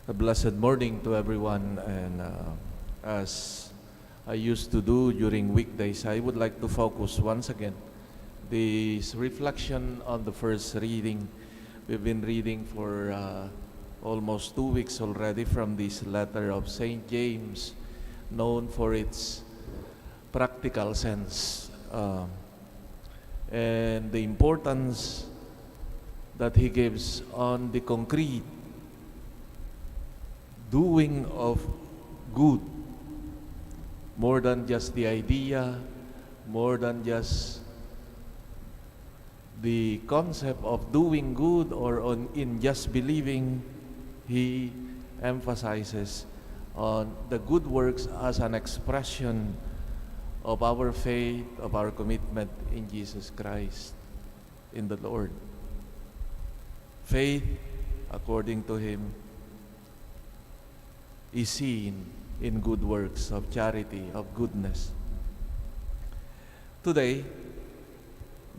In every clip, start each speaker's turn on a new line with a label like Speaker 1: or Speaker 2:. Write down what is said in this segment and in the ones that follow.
Speaker 1: A blessed morning to everyone, and as I used to do during weekdays, I would like to focus once again this reflection on the first reading. We've been reading for almost 2 weeks already from this letter of St. James, known for its practical sense and the importance that he gives on the concrete doing of good, more than just the idea, more than just the concept of doing good or in just believing. He emphasizes on the good works as an expression of our faith, of our commitment in Jesus Christ, in the Lord. Faith, according to him, is seen in good works of charity, of goodness. Today,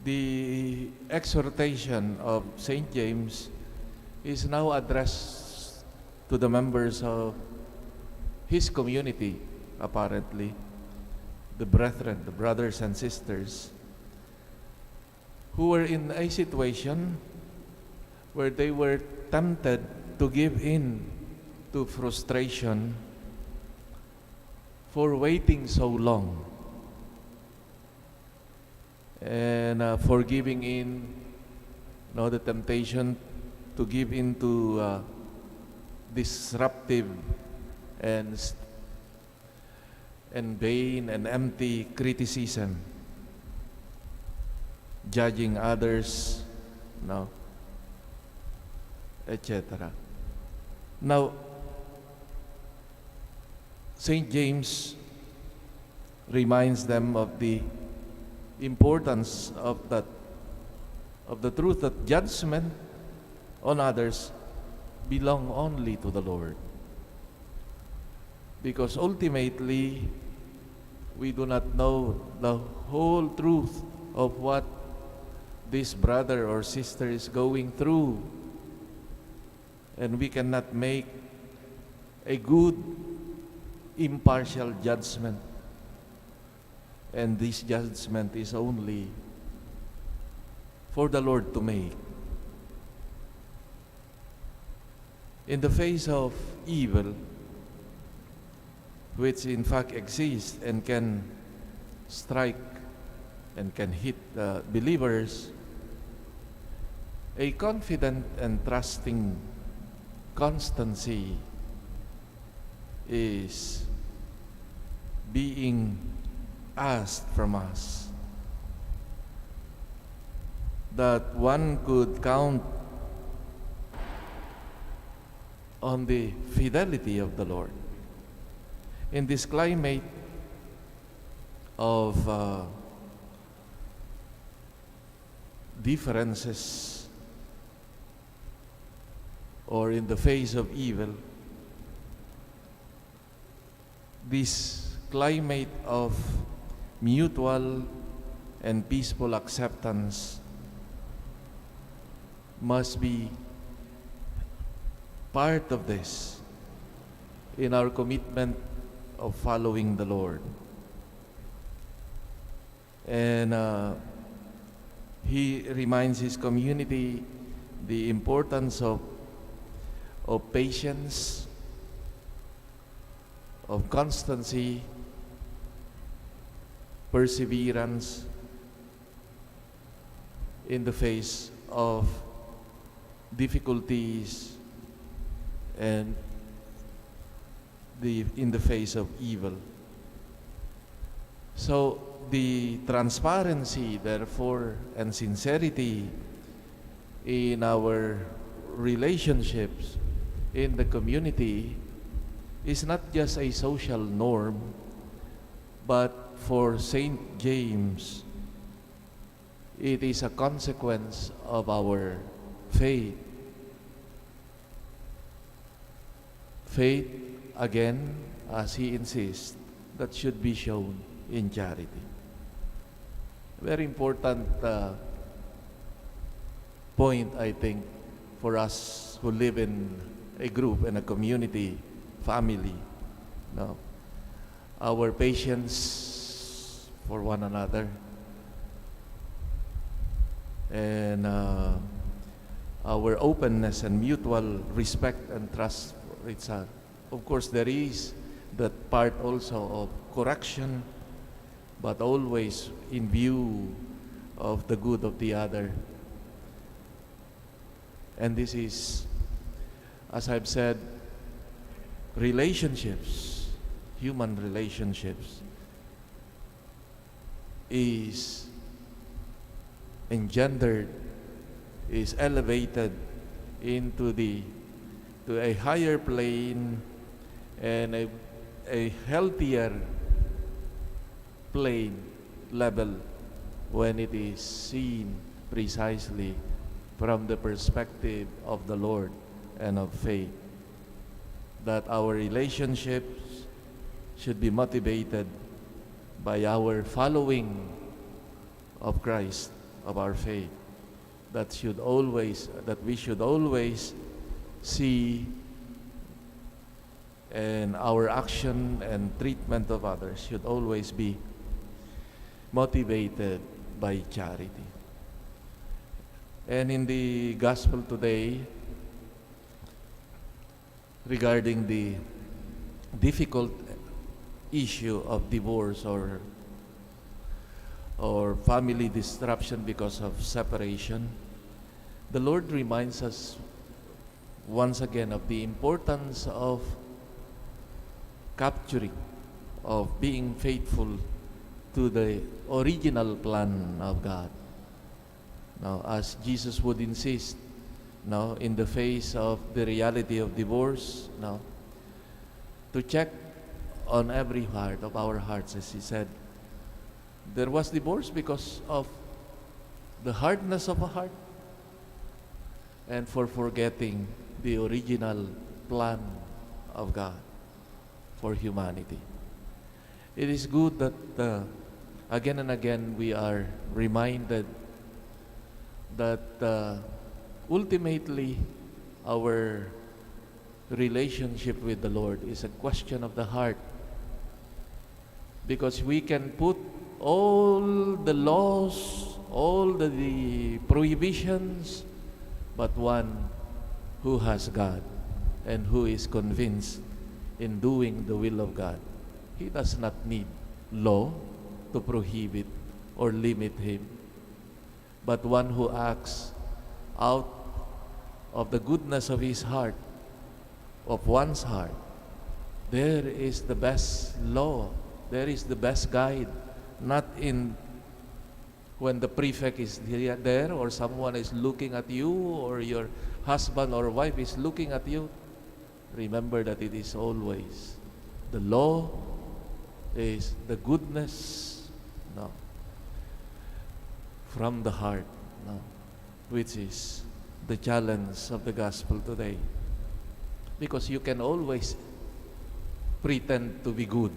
Speaker 1: the exhortation of St. James is now addressed to the members of his community, apparently, the brethren, the brothers and sisters, who were in a situation where they were tempted to give in to frustration for waiting so long and for giving in, the temptation to give in to disruptive and vain and empty criticism, judging others, etc. Now, St. James reminds them of the importance of the truth that judgment on others belong only to the Lord. Because ultimately, we do not know the whole truth of what this brother or sister is going through, and we cannot make a good impartial judgment, and this judgment is only for the Lord to make. In the face of evil, which in fact exists and can strike and can hit believers, a confident and trusting constancy is being asked from us, that one could count on the fidelity of the Lord. In this climate of differences, or in the face of evil, this climate of mutual and peaceful acceptance must be part of this in our commitment of following the Lord. And he reminds his community the importance of patience, of constancy, perseverance in the face of difficulties and in the face of evil. So the transparency, therefore, and sincerity in our relationships in the community is not just a social norm, but for St. James, it is a consequence of our faith. Faith, again, as he insists, that should be shown in charity. Very important point, I think, for us who live in a group and a community, family. No, our patience for one another, and our openness and mutual respect and trust for each other. Of course, there is that part also of correction, but always in view of the good of the other. And this is, as I've said, relationships, human relationships, is engendered, is elevated into to a higher plane and a healthier plane level when it is seen precisely from the perspective of the Lord and of faith. That our relationships should be motivated by our following of Christ, of our faith. That we should always see, and our action and treatment of others should always be motivated by charity. And in the gospel today, regarding the difficult issue of divorce or family disruption because of separation, the Lord reminds us once again of the importance of capturing, of being faithful to the original plan of God. Now, as Jesus would insist, now in the face of the reality of divorce, now to check on every heart of our hearts, as he said, there was divorce because of the hardness of a heart and for forgetting the original plan of God for humanity. It is good that again and again we are reminded that ultimately our relationship with the Lord is a question of the heart, because we can put all the laws, all the prohibitions, but one who has God and who is convinced in doing the will of God, he does not need law to prohibit or limit him, but one who acts out of the goodness of his heart, of one's heart. There is the best law, there is the best guide, not in when the prefect is there or someone is looking at you or your husband or wife is looking at you. Remember that it is always the law is the goodness, no, from the heart, no, which is the challenge of the gospel today. Because you can always pretend to be good.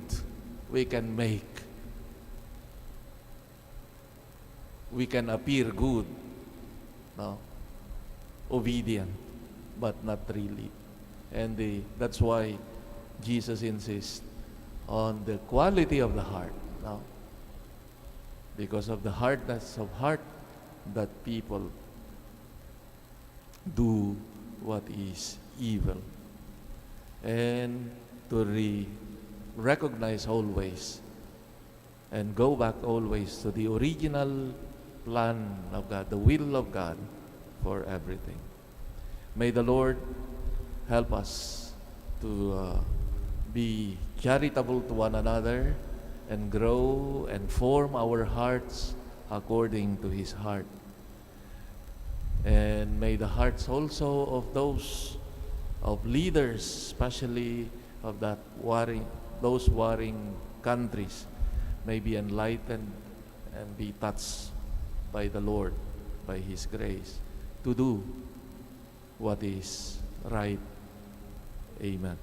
Speaker 1: We can appear good, no, obedient, but not really. And that's why Jesus insists on the quality of the heart, no? Because of the hardness of heart that people do what is evil. And to recognize always and go back always to the original plan of God, the will of God for everything. May the Lord help us to be charitable to one another and grow and form our hearts according to His heart. And may the hearts also of of leaders, especially of those warring countries, may be enlightened and be touched by the Lord, by His grace, to do what is right. Amen.